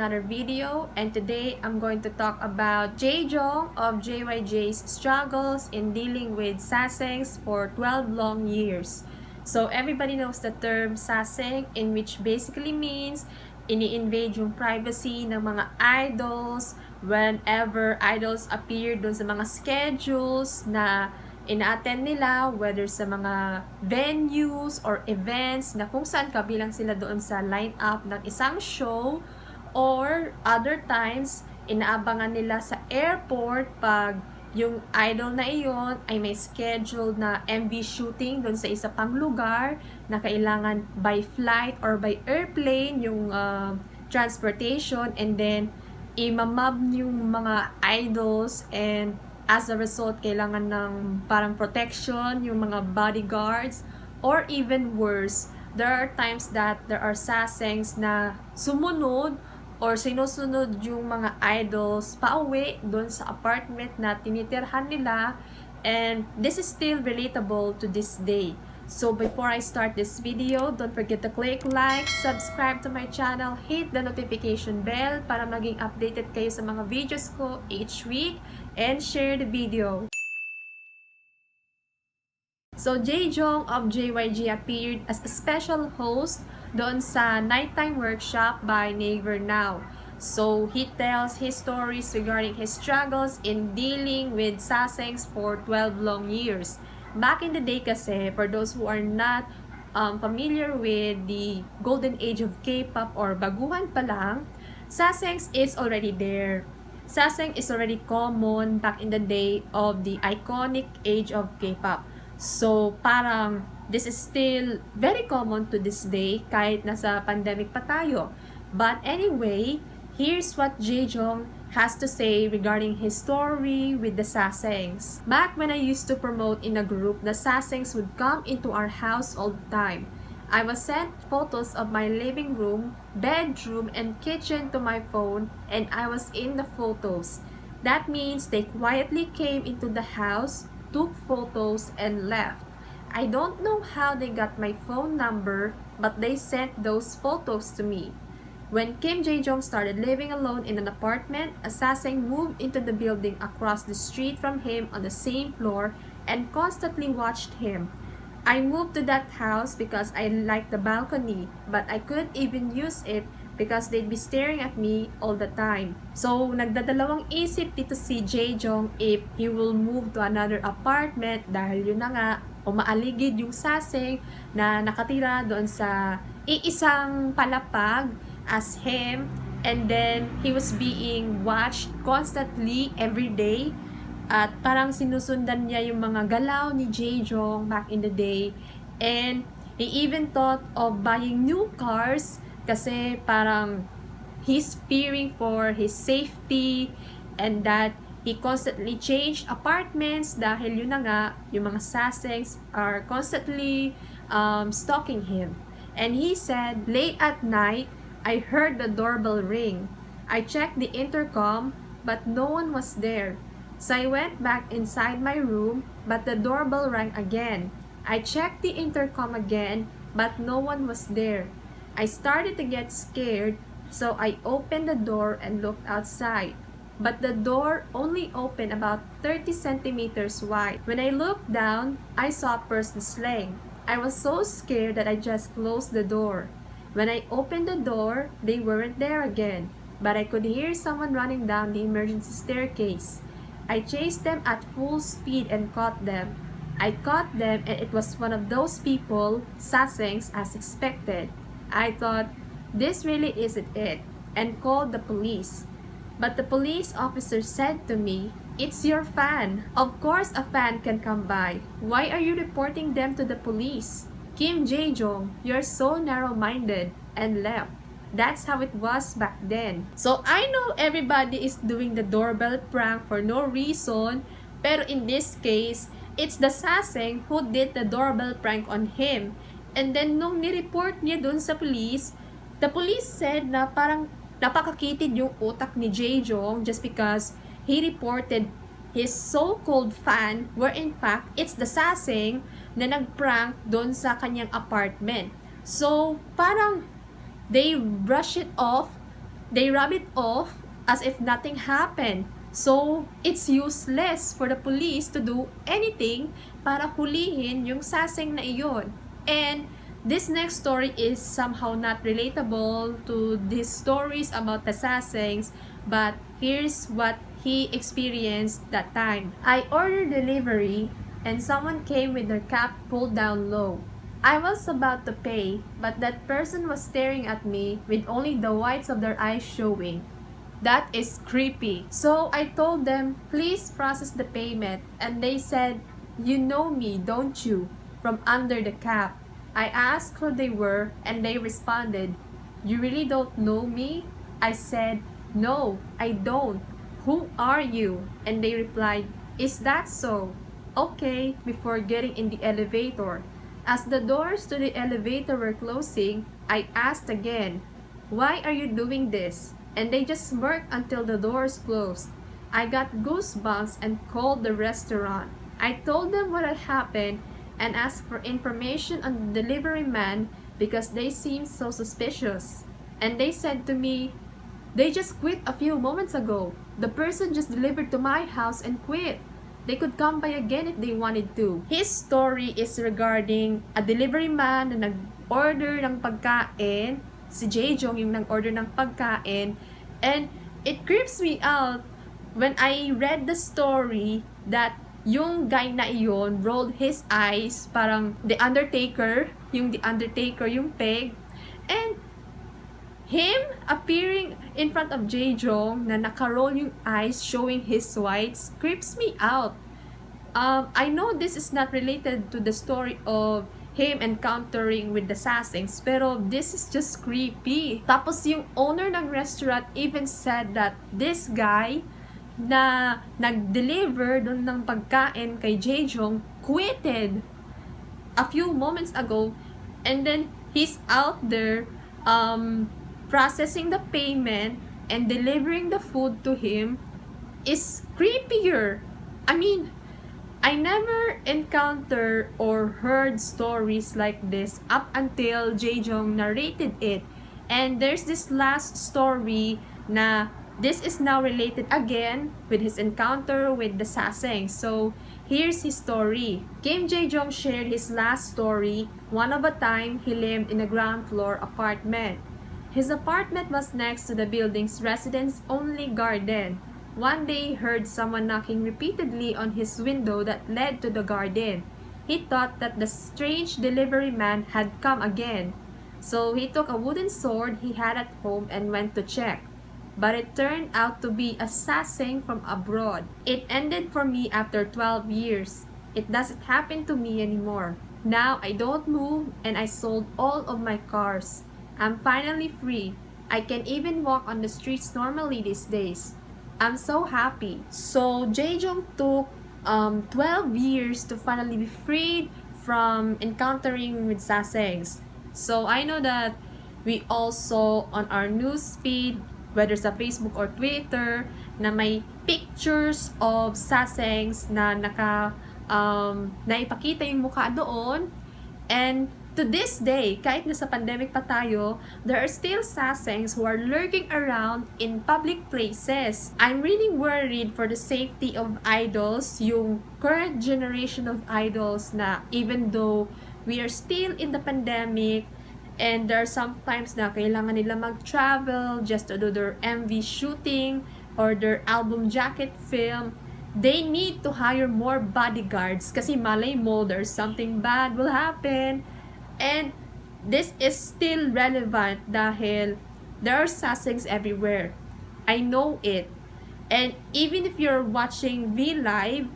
another video, and today I'm going to talk about Jaejoong of JYJ's struggles in dealing with Sasaengs for 12 long years. So everybody knows the term Sasaeng, in which basically means ini-invade yung privacy ng mga idols whenever idols appear dun sa mga schedules na ina-attend nila, whether sa mga venues or events na kung saan kabilang sila doon sa lineup ng isang show, or other times inaabangan nila sa airport pag yung idol na iyon ay may scheduled na MV shooting doon sa isa pang lugar na kailangan by flight or by airplane yung transportation, and then imamab yung mga idols, and as a result, kailangan ng parang protection, yung mga bodyguards, or even worse, there are times that there are sasaengs na sumunod or sinusunod yung mga idols pauwi doon sa apartment na tinitirhan nila, and this is still relatable to this day. So before I start this video, don't forget to click like, subscribe to my channel, hit the notification bell para maging updated kayo sa mga videos ko each week, and share the video. So Jaejoong of JYJ appeared as a special host doon sa nighttime workshop by NAVER NOW. So he tells his stories regarding his struggles in dealing with Sasaengs for 12 long years. Back in the day kasi, for those who are not familiar with the golden age of K-pop or baguhan pa lang, Sasaengs is already there. Sasaeng is already common back in the day of the iconic age of K-pop. So parang this is still very common to this day kahit nasa pandemic pa tayo. But anyway, here's what Jaejoong has to say regarding his story with the Sasaengs. Back when I used to promote in a group, the Sasaengs would come into our house all the time. I was sent photos of my living room, bedroom, and kitchen to my phone, and I was in the photos. That means they quietly came into the house, took photos, and left. I don't know how they got my phone number, but they sent those photos to me. When Kim Jae-joong started living alone in an apartment, a Sasaeng moved into the building across the street from him on the same floor and constantly watched him. I moved to that house because I liked the balcony, but I couldn't even use it because they'd be staring at me all the time. So, nagdadalawang isip dito si Jaejoong if he will move to another apartment dahil yun na nga, umaaligid yung Sasaeng na nakatira doon sa iisang palapag as him, and then he was being watched constantly every day, at parang sinusundan niya yung mga galaw ni Jaejoong back in the day, and he even thought of buying new cars kasi parang he's fearing for his safety, and that he constantly changed apartments dahil yun na nga, yung mga Sasaengs are constantly stalking him. And he said, late at night, I heard the doorbell ring. I checked the intercom, but no one was there. So I went back inside my room, but the doorbell rang again. I checked the intercom again, but no one was there. I started to get scared, so I opened the door and looked outside. But the door only opened about 30 centimeters wide. When I looked down, I saw a person's leg. I was so scared that I just closed the door. When I opened the door, they weren't there again, but I could hear someone running down the emergency staircase. I chased them at full speed and caught them. I caught them, and it was one of those people, Sasaengs, as expected. I thought, this really isn't it, and called the police. But the police officer said to me, it's your fan. Of course a fan can come by. Why are you reporting them to the police? Kim Jaejoong, you're so narrow-minded, and left. That's how it was back then. So I know everybody is doing the doorbell prank for no reason, pero in this case, it's the Sasaeng who did the doorbell prank on him. And then nung nireport niya dun sa police, the police said na parang napakakitid yung utak ni Jaejoong just because he reported his so-called fan, where in fact, it's the Sasaeng na nag-prank doon sa kanyang apartment. So, parang they brush it off They rub it off as if nothing happened. So, it's useless for the police to do anything para hulihin yung saseng na iyon. And this next story is somehow not relatable to these stories about the sasaengs, but here's what he experienced that time. I ordered delivery and someone came with their cap pulled down low. I was about to pay, but that person was staring at me with only the whites of their eyes showing. That is creepy. So I told them, please process the payment. And they said, you know me, don't you? From under the cap. I asked who they were and they responded, you really don't know me? I said, no, I don't. Who are you? And they replied, is that so? Okay, before getting in the elevator. As the doors to the elevator were closing, I asked again, why are you doing this? And they just smirked until the doors closed. I got goosebumps and called the restaurant. I told them what had happened and asked for information on the delivery man because they seemed so suspicious. And they said to me, they just quit a few moments ago. The person just delivered to my house and quit. They could come by again if they wanted to. His story is regarding a delivery man na nag-order ng pagkain. Si Jaejoong yung nag-order ng pagkain. And it creeps me out when I read the story that yung guy na iyon rolled his eyes, parang The Undertaker, yung peg. And him appearing in front of Jaejoong na naka-roll yung eyes showing his whites creeps me out. I know this is not related to the story of him encountering with the sasaengs, pero this is just creepy. Tapos yung owner ng restaurant even said that this guy na nag-deliver doon ng pagkain kay Jaejoong quitted a few moments ago, and then he's out there processing the payment and delivering the food to him is creepier. I mean, I never encountered or heard stories like this up until Jaejoong narrated it. And there's this last story na this is now related again with his encounter with the sasaengs. So here's his story. Kim Jaejoong shared his last story. One of a time, he lived in a ground floor apartment. His apartment was next to the building's residence-only garden. One day he heard someone knocking repeatedly on his window that led to the garden. He thought that the strange delivery man had come again. So he took a wooden sword he had at home and went to check. But it turned out to be a sasaeng from abroad. It ended for me after 12 years. It doesn't happen to me anymore. Now I don't move and I sold all of my cars. I'm finally free. I can even walk on the streets normally these days. I'm so happy. So Jaejoong took 12 years to finally be freed from encountering with sasaengs. So I know that we also on our news feed, whether sa Facebook or Twitter, na may pictures of sasaengs na naipakita yung mukha doon. And to this day, kahit nasa pandemic pa tayo, there are still sasaengs who are lurking around in public places. I'm really worried for the safety of idols, yung current generation of idols na even though we are still in the pandemic, and there are sometimes na kailangan nila mag-travel just to do their MV shooting or their album jacket film, they need to hire more bodyguards kasi malay mo there's something bad will happen. And this is still relevant dahil there are sasaengs everywhere. I know it. And even if you're watching V Live,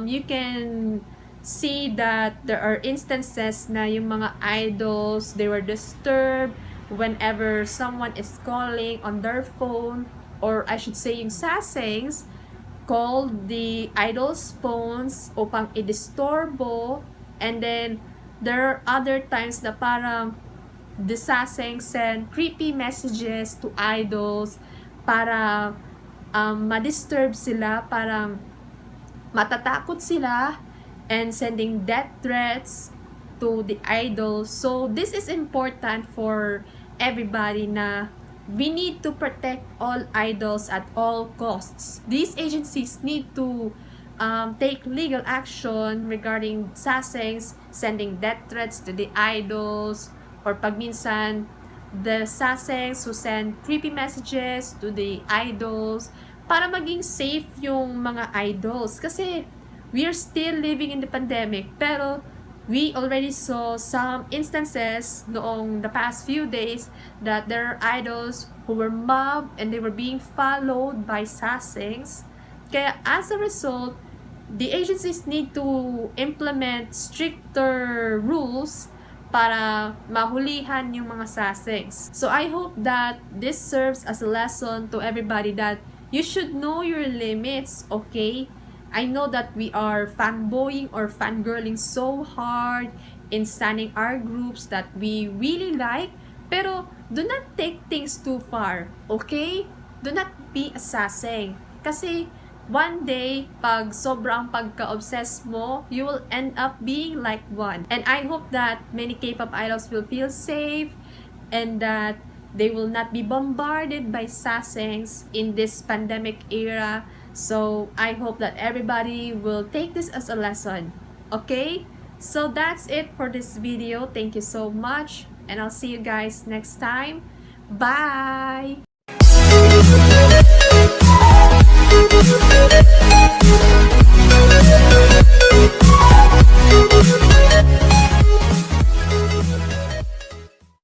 you can see that there are instances na yung mga idols, they were disturbed whenever someone is calling on their phone, or I should say yung sasaengs called the idols' phones upang i-disturbo. And then there are other times na parang the sasaengs send creepy messages to idols para ma-disturb sila, parang matatakot sila, and sending death threats to the idols. So this is important for everybody na we need to protect all idols at all costs. These agencies need to take legal action regarding Sasaengs sending death threats to the idols, or pag minsan the Sasaengs who send creepy messages to the idols para maging safe yung mga idols. Kasi we are still living in the pandemic, pero we already saw some instances noong the past few days that there are idols who were mobbed and they were being followed by Sasaengs. Kaya as a result, the agencies need to implement stricter rules para mahulihan yung mga Sasaengs. So I hope that this serves as a lesson to everybody that you should know your limits, okay? I know that we are fanboying or fangirling so hard in standing our groups that we really like, pero do not take things too far, okay? Do not be a Sasaeng. Kasi one day, pag sobrang pagka-obsess mo, you will end up being like one. And I hope that many K-pop idols will feel safe and that they will not be bombarded by Sasaengs in this pandemic era. So I hope that everybody will take this as a lesson. Okay? So that's it for this video. Thank you so much. And I'll see you guys next time. Bye!